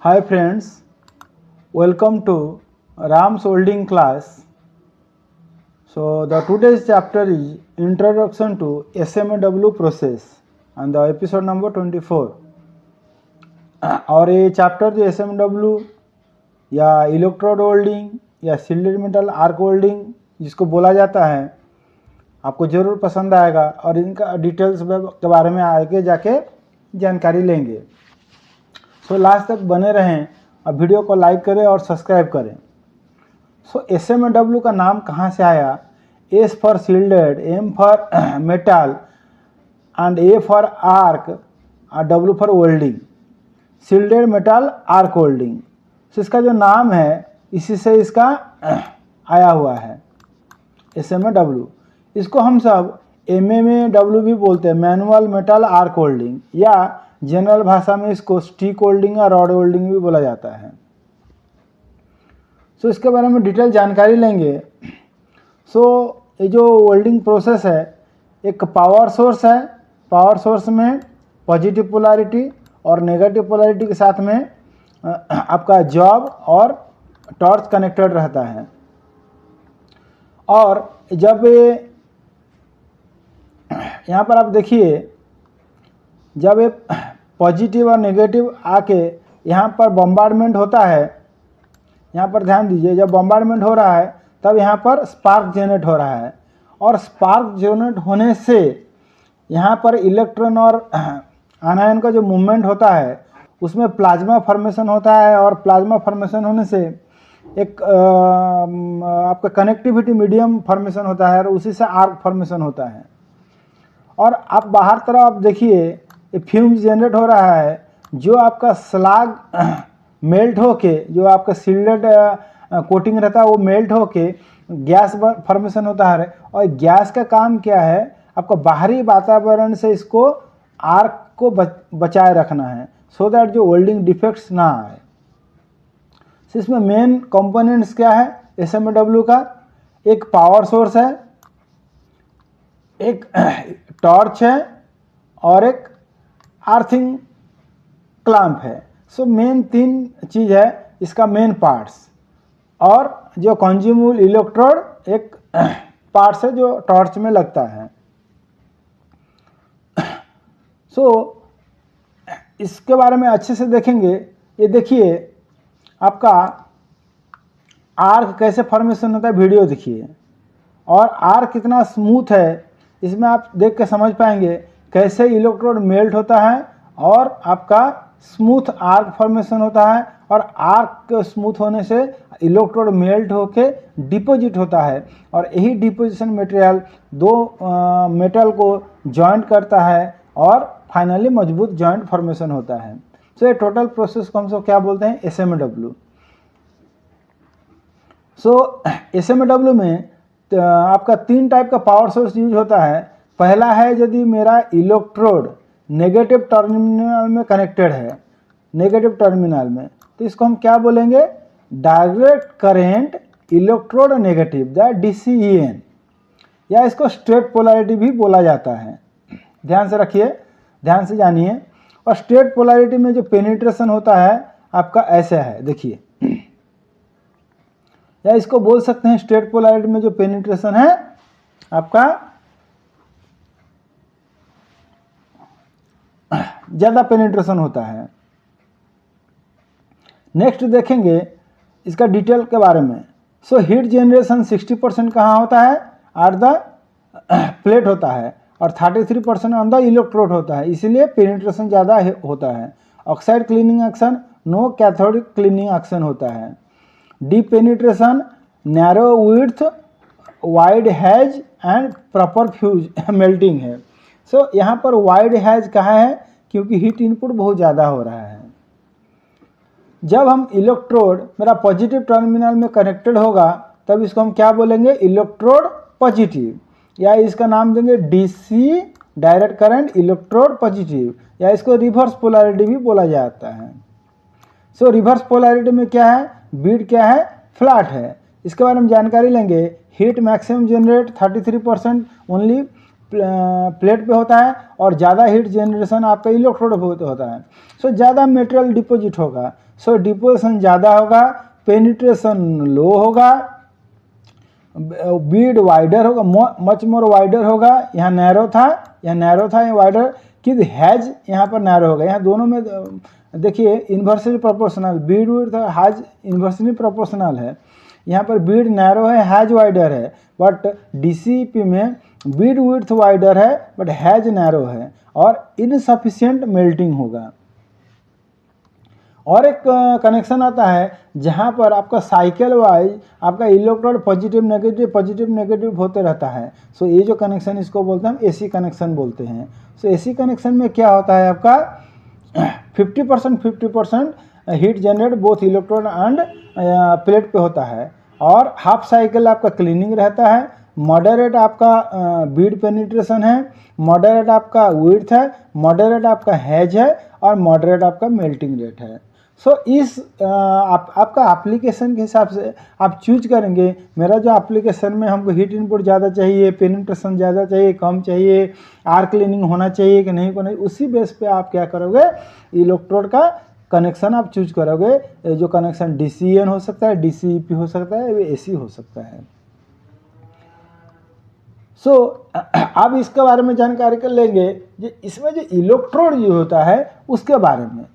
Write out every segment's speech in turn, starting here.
Hi friends, welcome to Ram's Welding class. So the today's chapter is Introduction to SMW process and the episode number 24. और ये chapter जो SMW या electrode welding या शिल्डेड metal arc welding जिसको बोला जाता है आपको ज़रूर पसंद आएगा और इनका डिटेल्स के बारे में आगे जाके जानकारी लेंगे। सो लास्ट तक बने रहें और वीडियो को लाइक करें और सब्सक्राइब करें। सो SMW का नाम कहाँ से आया? S for shielded, M for metal and A for arc और W for welding. Shielded metal arc welding. So इसका जो नाम है इसी से इसका आया हुआ है SMW। इसको हम सब MMAW भी बोलते हैं, मैनुअल मेटल आर्क वेल्डिंग, या जनरल भाषा में इसको स्टिक वेल्डिंग और रॉड वेल्डिंग भी बोला जाता है। सो इसके बारे में डिटेल जानकारी लेंगे। सो ये जो वेल्डिंग प्रोसेस है एक पावर सोर्स है। पावर सोर्स में पॉजिटिव पोलैरिटी और नेगेटिव पोलैरिटी के साथ में आपका जॉब और टॉर्च कनेक्टेड रहता है। और जब ये यहाँ पर आप देखिए, जब ये पॉजिटिव और नेगेटिव आके यहाँ पर बम्बार्डमेंट होता है, यहाँ पर ध्यान दीजिए, जब बम्बार्डमेंट हो रहा है तब यहाँ पर स्पार्क जनरेट हो रहा है और स्पार्क जनरेट होने से यहाँ पर इलेक्ट्रॉन और आनायन का जो मूवमेंट होता है उसमें प्लाज्मा फॉर्मेशन होता है और प्लाज्मा फॉर्मेशन होने से एक आपका कनेक्टिविटी मीडियम फॉर्मेशन होता है और उसी से आर्क फॉर्मेशन होता है। और आप बाहर तरफ आप देखिए फ्यूम्स जनरेट हो रहा है, जो आपका स्लाग मेल्ट होके, जो आपका शिल्डेड कोटिंग रहता है वो मेल्ट होके गैस फॉर्मेशन होता है। और गैस का काम क्या है? आपका बाहरी वातावरण से इसको आर्क को बचाए रखना है, सो दैट जो वेल्डिंग डिफेक्ट्स ना आए। तो इसमें मेन कंपोनेंट्स क्या है SMW का? एक पावर सोर्स है, एक टॉर्च है और एक अर्थिंग क्लैंप है। सो मेन तीन चीज़ है इसका मेन पार्ट्स। और जो कंज्यूमेबल इलेक्ट्रोड एक पार्ट्स है जो टॉर्च में लगता है। सो इसके बारे में अच्छे से देखेंगे। ये देखिए आपका आर्क कैसे फॉर्मेशन होता है, वीडियो देखिए। और आर्क कितना स्मूथ है इसमें आप देख के समझ पाएंगे कैसे इलेक्ट्रोड मेल्ट होता है और आपका स्मूथ आर्क फॉर्मेशन होता है। और आर्क स्मूथ होने से इलेक्ट्रोड मेल्ट होके डिपोजिट होता है और यही डिपोजिशन मटेरियल दो मेटल को जॉइंट करता है और फाइनली मजबूत जॉइंट फॉर्मेशन होता है। सो ये टोटल प्रोसेस को हम सब क्या बोलते हैं? SMW। सो SMW में आपका तीन टाइप का पावर सोर्स यूज होता है। पहला है यदि मेरा इलेक्ट्रोड नेगेटिव टर्मिनल में कनेक्टेड है, नेगेटिव टर्मिनल में, तो इसको हम क्या बोलेंगे? Direct current electrode negative, DCEN, या इसको स्ट्रेट पोलैरिटी भी बोला जाता है। ध्यान से रखिए, ध्यान से जानिए। और स्ट्रेट पोलैरिटी में जो पेनिट्रेशन होता है आपका ऐसे है, देखिए, या इसको बोल सकते हैं स्ट्रेट पोलैरिटी में जो पेनिट्रेशन है आपका ज़्यादा पेनिट्रेशन होता है। नेक्स्ट देखेंगे इसका डिटेल के बारे में। सो हीट जनरेशन 60% कहाँ होता है? एट द प्लेट होता है और 33% ऑन द इलेक्ट्रोड होता है, इसीलिए पेनिट्रेशन ज़्यादा होता है। Oxide cleaning action, no cathodic cleaning action होता है। Deep penetration, narrow width, wide HAZ and proper fuse melting है। सो यहाँ पर वाइड हैज कहाँ है? क्योंकि हीट इनपुट बहुत ज़्यादा हो रहा है। जब हम इलेक्ट्रोड मेरा पॉजिटिव टर्मिनल में कनेक्टेड होगा तब इसको हम क्या बोलेंगे? इलेक्ट्रोड पॉजिटिव, या इसका नाम देंगे DC direct current electrode positive, या इसको रिवर्स पोलैरिटी भी बोला जाता है। सो रिवर्स पोलैरिटी में क्या है? बीट क्या है? फ्लैट है। इसके बारे में जानकारी लेंगे। Heat maximum generate 33% only plate पे होता है और ज़्यादा हीट जनरेशन आपका इलेक्ट्रोड पे होता है। सो ज़्यादा मटेरियल डिपॉजिट होगा, सो डिपोजिशन ज़्यादा होगा, पेनिट्रेशन लो होगा, बीड वाइडर होगा, मच मोर वाइडर होगा। यहाँ नैरो था, यहाँ वाइडर, कि हैज यहाँ पर नैरो होगा। यहाँ दोनों में देखिए inversely proportional, Beed width has inversely proportional है। यहाँ पर बीड नैरो है, हैज वाइडर है, बट डीसीपी में बीड विड्थ वाइडर है बट हैज नैरो है और इनसफिशिएंट मेल्टिंग होगा। और एक कनेक्शन आता है जहाँ पर आपका साइकिल वाइज आपका इलेक्ट्रोड पॉजिटिव नेगेटिव होते रहता है। सो ये जो कनेक्शन इसको बोलते हैं हम एसी कनेक्शन बोलते हैं। सो एसी कनेक्शन में क्या होता है आपका 50% heat generate both electrode end plate पे होता है और हाफ साइकिल आपका क्लीनिंग रहता है, मॉडरेट आपका बीड पेनिट्रेशन है, मॉडरेट आपका विड्थ है, मॉडरेट आपका हैज है और मॉडरेट आपका मेल्टिंग रेट है। सो इस आपका एप्लीकेशन के हिसाब से आप चूज करेंगे। मेरा जो एप्लीकेशन में हमको हीट इनपुट ज़्यादा चाहिए, पेनिट्रेशन ज़्यादा चाहिए, कम चाहिए, आर क्लीनिंग होना चाहिए कि नहीं को नहीं, उसी बेस पे आप क्या करोगे, इलेक्ट्रोड का कनेक्शन आप चूज करोगे। जो कनेक्शन DCN हो सकता है, DCEP हो सकता है, AC हो सकता है। सो अब इसके बारे में जानकारी कर लेंगे कि इसमें जो इलेक्ट्रोड जो होता है उसके बारे में।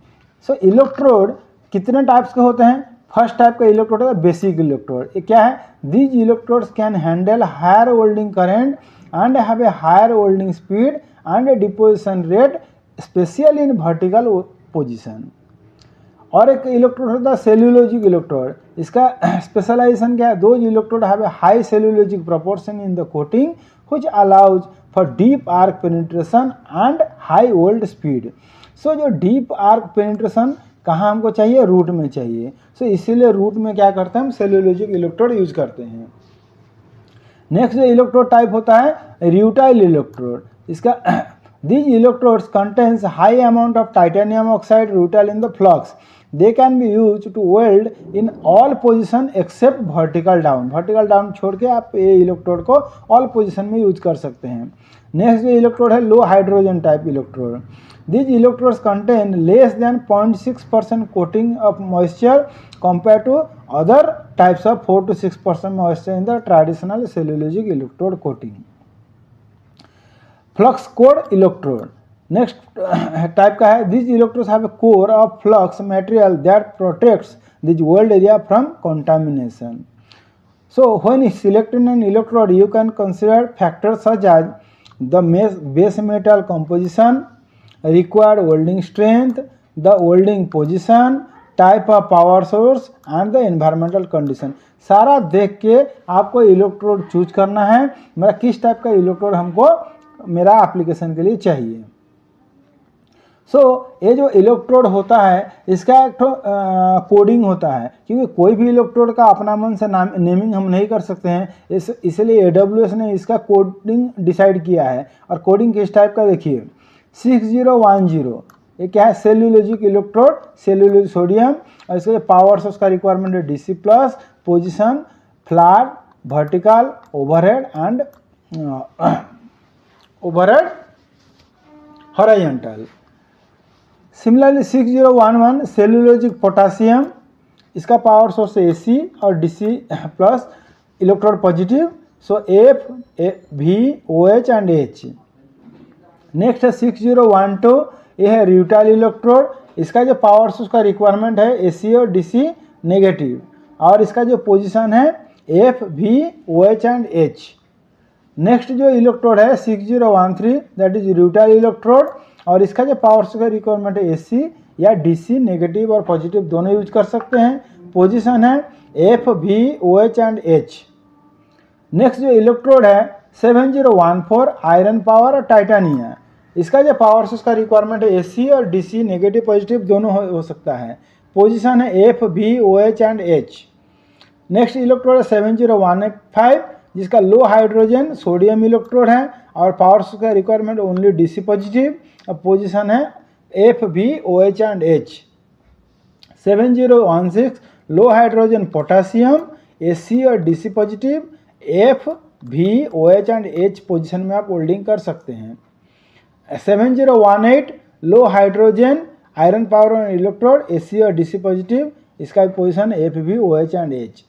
सो इलेक्ट्रोड कितने टाइप्स के होते हैं? फर्स्ट टाइप का इलेक्ट्रोड है बेसिक इलेक्ट्रोड। ये क्या है? These electrodes can handle higher holding current and have a higher holding speed and deposition rate specially in vertical position. और एक इलेक्ट्रोड होता है सेल्यूलोजिक इलेक्ट्रोड। इसका स्पेशलाइजेशन क्या है? Those electrode have a high cellulosic proportion in the coating which allows for deep arc penetration and high hold speed. So जो deep arc penetration कहाँ हमको चाहिए? रूट में चाहिए। सो इसीलिए रूट में क्या करते हैं हम? सेल्यूलोजिक इलेक्ट्रोड यूज करते हैं। नेक्स्ट जो इलेक्ट्रोड टाइप होता है र्यूटाइल इलेक्ट्रोड। इसका these electrodes contains high amount of titanium oxide rutile in the flux. They can be used to weld in all position except vertical down. Vertical down छोड़ के आप ये इलेक्ट्रोड को all position में use कर सकते हैं। नेक्स्ट जो इलेक्ट्रोड है low hydrogen type electrode. These electrodes contain less than 0.6% coating of moisture compared to other types of 4 to 6% moisture in the traditional cellulosic electrode coating. Flux core electrode next type का है। This electrodes have a core of flux material that protects this weld area from contamination. So when selecting an electrode you can consider factors such as the base metal composition, required welding strength, the welding position, type of power source and the environmental condition. सारा देख के आपको electrode choose करना है, मेरा किस type का electrode हमको मेरा एप्लीकेशन के लिए चाहिए। सो ये जो इलेक्ट्रोड होता है इसका एक कोडिंग होता है, क्योंकि कोई भी इलेक्ट्रोड का अपना मन से नेमिंग हम नहीं कर सकते हैं, इसलिए AWS ने इसका कोडिंग डिसाइड किया है। और कोडिंग किस टाइप का देखिए 6010, ये क्या है? सेल्यूलोजिक इलेक्ट्रोड, सेल्यूलोज सोडियम, और इसके पावर सोर्स का रिक्वायरमेंट है DC plus, position flat, vertical, overhead and overhead horizontal. Similarly 6011 cellulosic potassium, इसका पावर सोर्स है AC और DC plus, electrode positive, so F, V, OH and H। Next है 6012, ये है र्यूटाइल इलेक्ट्रोड। इसका जो पावर सोर्स का रिक्वायरमेंट है AC और DC नेगेटिव, और इसका जो पोजीशन है F, V, OH and H। Next जो इलेक्ट्रोड है 6013, दैट इज र्यूटाइल इलेक्ट्रोड, और इसका जो पावर सोर्स का रिक्वायरमेंट है AC या DC नेगेटिव और पॉजिटिव दोनों यूज कर सकते हैं। पोजीशन है F, V, OH and H। Next जो इलेक्ट्रोड है 7014, आयरन पावर और टाइटेनियम। इसका जो पावर सोर्स का रिक्वायरमेंट है AC और DC नेगेटिव पॉजिटिव दोनों हो सकता है। पोजीशन है F, V, OH and H। Next electrode है 7015, जिसका लो हाइड्रोजन सोडियम इलेक्ट्रोड है और पावर सोर्स का रिक्वायरमेंट ओनली DC पॉजिटिव, और पोजीशन है F, V, OH and H। 7016 low hydrogen potassium, AC और DC positive, F, V, OH and H position में आप होल्डिंग कर सकते हैं। 7018 low hydrogen iron power on electrode AC और DC पॉजिटिव, इसका position FV, OH and H।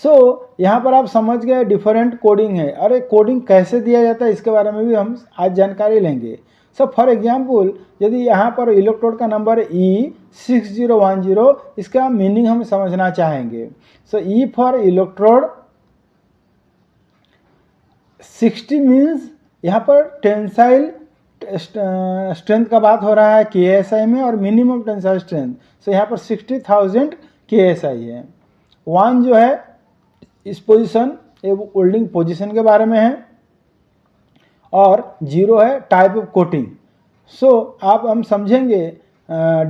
So यहाँ पर आप समझ गए डिफरेंट कोडिंग है। अरे कोडिंग कैसे दिया जाता है इसके बारे में भी हम आज जानकारी लेंगे। सो फॉर एग्जांपल यदि यहाँ पर इलेक्ट्रोड का नंबर E6010, इसका मीनिंग हम समझना चाहेंगे। सो E फॉर इलेक्ट्रोड 60 मीन्स यहाँ पर टेंसाइल स्ट्रेंथ का बात हो रहा है KSI में, और मिनिमम टेंसाइल स्ट्रेंथ। सो यहाँ पर 60,000 KSI है। 1 जो है इस पोजीशन, ये होल्डिंग पोजीशन के बारे में है, और 0 है टाइप ऑफ कोटिंग। सो आप हम समझेंगे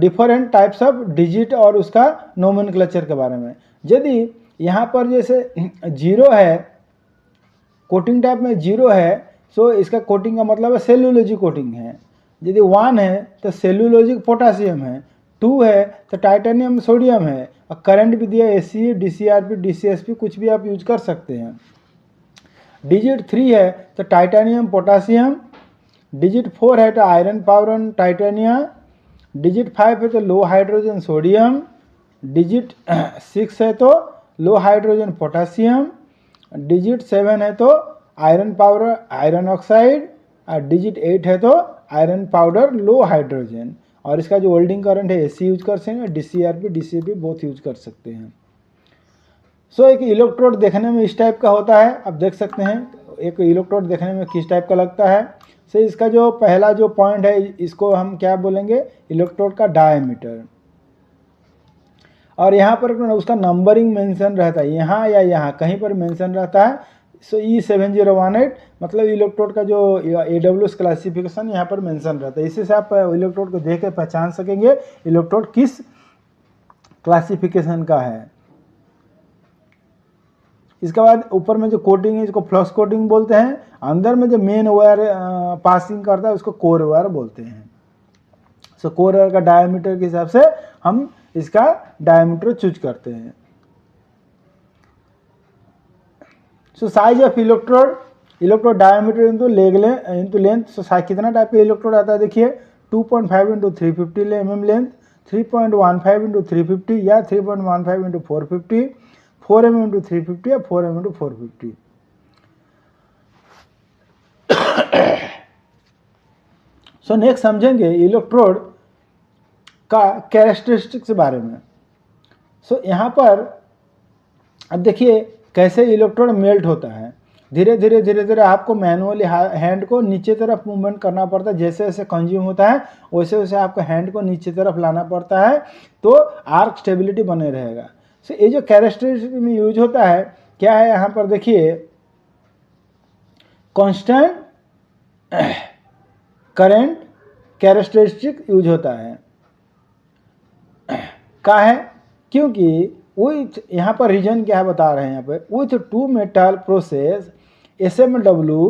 डिफरेंट टाइप्स ऑफ डिजिट और उसका नोमेनक्लेचर के बारे में। यदि यहाँ पर जैसे 0 है, कोटिंग टाइप में 0 है, सो इसका कोटिंग का मतलब है सेल्यूलोजिक कोटिंग है। यदि 1 है तो सेल्यूलोजिक पोटासियम है, 2 है तो टाइटेनियम सोडियम है, और करंट भी दिया AC, DCRP, DCSP कुछ भी आप यूज कर सकते हैं। डिजिट 3 है तो टाइटेनियम पोटासियम, डिजिट 4 है तो iron power on titanium, digit 5 है तो लो हाइड्रोजन सोडियम, डिजिट 6 है तो लो हाइड्रोजन पोटासियम, डिजिट 7 है तो आयरन पाउडर आयरन ऑक्साइड, और डिजिट 8 है तो आयरन पाउडर लो हाइड्रोजन। और इसका जो होल्डिंग करंट है AC यूज कर सकते हैं, DCRP, DCP बोथ यूज कर सकते हैं। सो एक इलेक्ट्रोड देखने में इस टाइप का होता है, आप देख सकते हैं एक इलेक्ट्रोड देखने में किस टाइप का लगता है। सो इसका जो पहला जो पॉइंट है इसको हम क्या बोलेंगे, इलेक्ट्रोड का डायमीटर। और यहाँ पर उसका नंबरिंग मेंशन रहता है, यहाँ या यहाँ कहीं पर मेंशन रहता है। सो E7018 मतलब इलेक्ट्रोड का जो AWS क्लासिफिकेशन यहाँ पर मेंशन रहता है। इसी से आप इलेक्ट्रोड को देख के पहचान सकेंगे इलेक्ट्रोड किस क्लासिफिकेशन का है। इसके बाद ऊपर में जो कोटिंग है इसको फ्लक्स कोटिंग बोलते हैं, अंदर में जो मेन वायर पासिंग करता है उसको कोर वायर बोलते हैं। सो कोर वायर का डायमीटर के हिसाब से हम इसका डायमीटर चूज करते हैं। So size of electrode diameter into length. So कितना टाइप का इलेक्ट्रोड आता है देखिए, 2.5 इंटू 350 mm लेंथ, 3.15 इंटू 350 या 3.15 इंटू 450, 4 mm इंटू 350 या 4 mm इंटू 450। सो नेक्स्ट समझेंगे इलेक्ट्रोड का कैरेक्टरिस्टिक्स के बारे में। सो यहाँ पर अब देखिए कैसे इलेक्ट्रोड मेल्ट होता है। धीरे धीरे आपको मैनुअली हैंड को नीचे तरफ मूवमेंट करना पड़ता है। जैसे जैसे कंज्यूम होता है वैसे वैसे आपको हैंड को नीचे तरफ लाना पड़ता है, तो आर्क स्टेबिलिटी बने रहेगा। सो ये जो कैरेक्टरिस्टिक में यूज होता है क्या है, यहाँ पर देखिए कांस्टेंट करंट कैरेक्टरिस्टिक यूज होता है। का है क्योंकि विथ यहाँ पर रीजन क्या है बता रहे हैं, यहाँ पे with 2 metal process SMW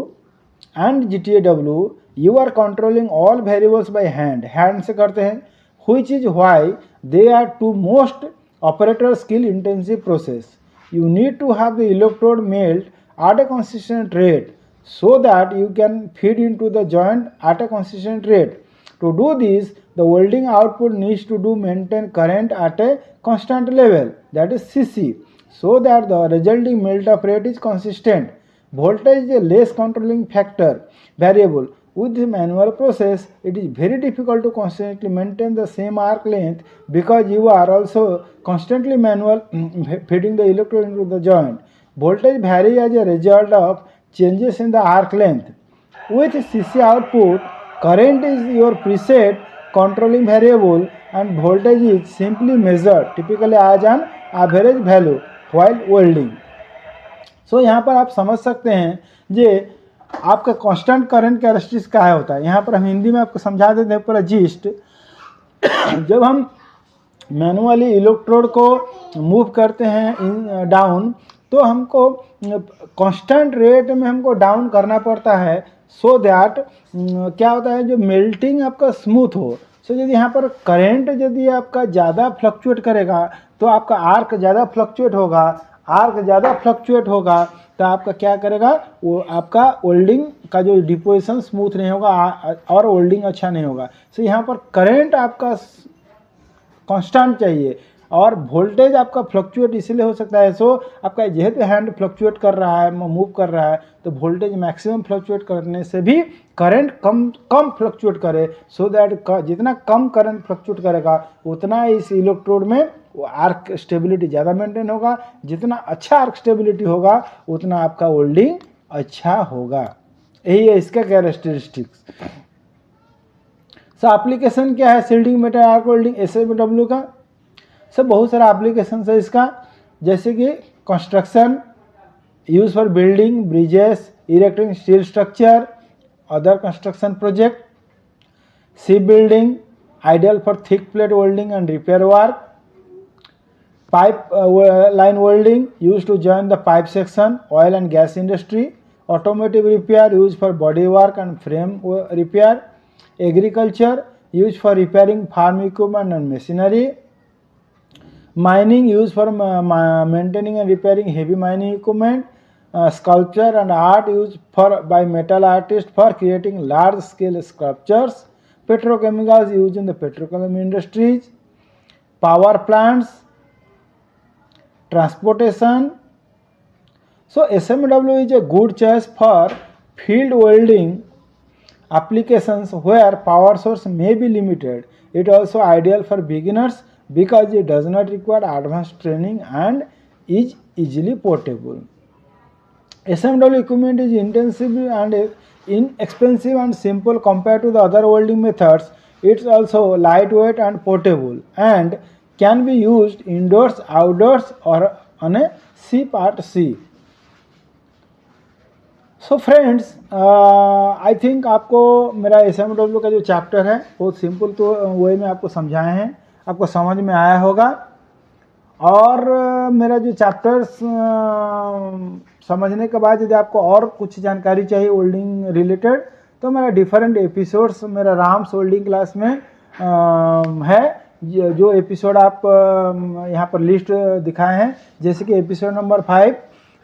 and GTAW you are controlling all variables by hand से करते हैं, which is why they are two most operator skill intensive process. You need to have the electrode melt at a consistent rate so that you can feed into the joint at a consistent rate. To do this, the welding output needs to maintain current at a constant level, that is CC, so that the resulting melt-up rate is consistent. Voltage is a less controlling factor variable. With the manual process, it is very difficult to constantly maintain the same arc length because you are also constantly feeding the electrode into the joint. Voltage varies as a result of changes in the arc length. With CC output, current is your preset controlling variable and voltage is simply measured typically as an average value while welding. सो यहाँ पर आप समझ सकते हैं जे आपका constant current characteristics क्या होता है। यहाँ पर हम हिंदी में आपको समझा देते हैं पूरा जिस्ट। जब हम मैनुअली इलेक्ट्रोड को मूव करते हैं डाउन, तो हमको कांस्टेंट रेट में हमको डाउन करना पड़ता है, सो दैट क्या होता है जो मेल्टिंग आपका स्मूथ हो। सो यदि यहाँ पर करंट यदि आपका ज़्यादा फ्लक्चुएट करेगा तो आपका आर्क ज़्यादा फ्लक्चुएट होगा, आर्क ज़्यादा फ्लक्चुएट होगा तो आपका क्या करेगा, वो आपका वेल्डिंग का जो डिपोजिशन स्मूथ नहीं होगा और वेल्डिंग अच्छा नहीं होगा। सो यहाँ पर करंट आपका कांस्टेंट चाहिए और वोल्टेज आपका फ्लक्चुएट इसलिए हो सकता है, सो आपका जेहेतु हैंड फ्लक्चुएट कर रहा है, मूव कर रहा है, तो वोल्टेज मैक्सिमम फ्लक्चुएट करने से भी करंट कम फ्लक्चुएट करे, सो दैट जितना कम करंट फ्लक्चुएट करेगा उतना इस इलेक्ट्रोड में आर्क स्टेबिलिटी ज़्यादा मेंटेन होगा। जितना अच्छा आर्क स्टेबिलिटी होगा उतना आपका वेल्डिंग अच्छा होगा। यही है इसका कैरेक्टरिस्टिक्स। सो एप्लीकेशन क्या है shielding metal arc welding SMW का? सब बहुत सारा एप्लीकेशन है इसका, जैसे कि construction, use for building bridges, erecting steel structure, other construction project, ship building, ideal for thick plate welding and repair work, pipe line welding used to join the pipe section, oil and gas industry, automotive repair used for body work and frame repair, agriculture used for repairing farm equipment and machinery, mining used for maintaining and repairing heavy mining equipment, sculpture and art used by metal artists for creating large scale sculptures, petrochemicals used in the petrochemical industries, power plants, transportation. So SMW is a good choice for field welding applications where power source may be limited. It also ideal for beginners because it does not require advanced training and is easily portable. SMW equipment is intensive and inexpensive and simple compared to the other welding methods. It's also lightweight and portable and can be used indoors, outdoors or on a ship at sea. So friends, I think आपको मेरा SMW का जो chapter है बहुत simple तो वे में आपको समझाए हैं, आपको समझ में आया होगा। और मेरा जो चैप्टर्स समझने के बाद यदि आपको और कुछ जानकारी चाहिए वेल्डिंग रिलेटेड तो मेरा डिफरेंट एपिसोड्स मेरा राम्स वेल्डिंग क्लास में है। जो एपिसोड आप यहाँ पर लिस्ट दिखाए हैं, जैसे कि एपिसोड नंबर 5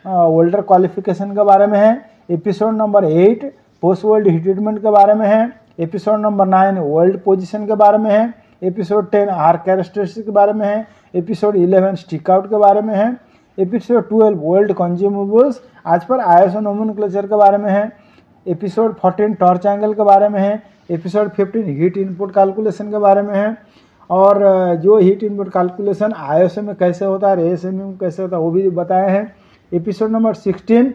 वेल्डर क्वालिफिकेशन के बारे में है, episode number 8 post weld heat treatment के बारे में है, एपिसोड नंबर 9 वेल्ड पोजीशन के बारे में है, एपिसोड 10 आर्क कैरेक्टरिस्टिक्स के बारे में है, एपिसोड 11 स्टिक आउट के बारे में है, एपिसोड 12 वेल्ड कंज्यूमेबल्स आज पर ISO नोमेनक्लेचर के बारे में है, एपिसोड 14 टॉर्च एंगल के बारे में है, एपिसोड 15 हीट इनपुट कैलकुलेशन के बारे में है, और जो हीट इनपुट कैलकुलेशन ISO में कैसे होता है, ASME में कैसे होता है वो भी बताए हैं। एपिसोड नंबर 16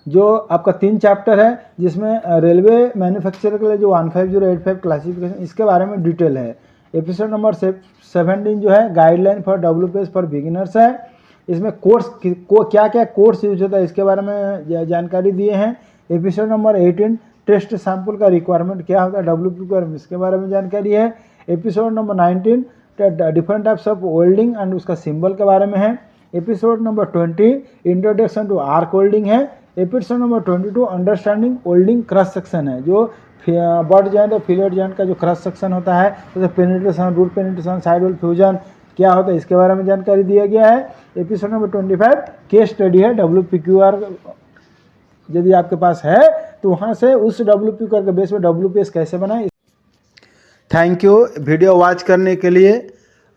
जो आपका 3 चैप्टर है जिसमें रेलवे मैन्युफैक्चरर के लिए जो 15085 क्लासिफिकेशन इसके बारे में डिटेल है। एपिसोड नंबर 17 जो है guideline for WPS for beginners है, इसमें कोर्स क्या क्या कोर्स यूज होता है इसके बारे में जानकारी दिए हैं। एपिसोड नंबर 18 टेस्ट सैंपल का रिक्वायरमेंट क्या होता है WP इसके बारे में जानकारी है। Episode number 19 different types of welding and उसका सिंबल के बारे में है। Episode number 20 introduction to arc welding है। Episode number 22 understanding welding cross section है, जो बट जॉइंट और फिलेट जॉइंट का जो क्रॉस सेक्शन होता है, जैसे penetration, root penetration, side weld fusion क्या होता है इसके बारे में जानकारी दिया गया है। एपिसोड नंबर 25 केस स्टडी है WPQR, यदि आपके पास है तो वहाँ से उस WPQR के बेस पे WPS कैसे बनाए। थैंक यू वीडियो वॉच करने के लिए।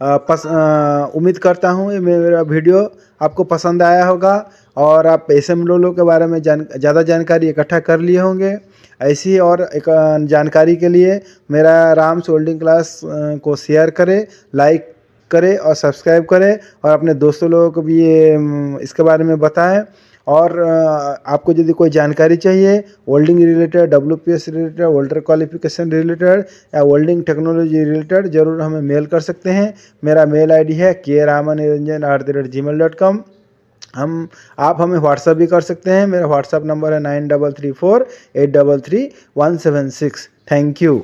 उम्मीद करता हूँ ये मेरा वीडियो आपको पसंद आया होगा और आप SMW के बारे में ज़्यादा जानकारी इकट्ठा कर लिए होंगे। ऐसी और एक जानकारी के लिए मेरा राम्स वेल्डिंग क्लास को शेयर करें, लाइक करें और सब्सक्राइब करें और अपने दोस्तों लोगों को भी ये इसके बारे में बताएं। और आपको यदि कोई जानकारी चाहिए welding related, WPS related, welder qualification related या वेल्डिंग टेक्नोलॉजी रिलेटेड ज़रूर हमें मेल कर सकते हैं। मेरा मेल ID है kramanniranjan@gmail.com। आप हमें व्हाट्सअप भी कर सकते हैं। मेरा व्हाट्सअप नंबर है 9334833176। Thank you.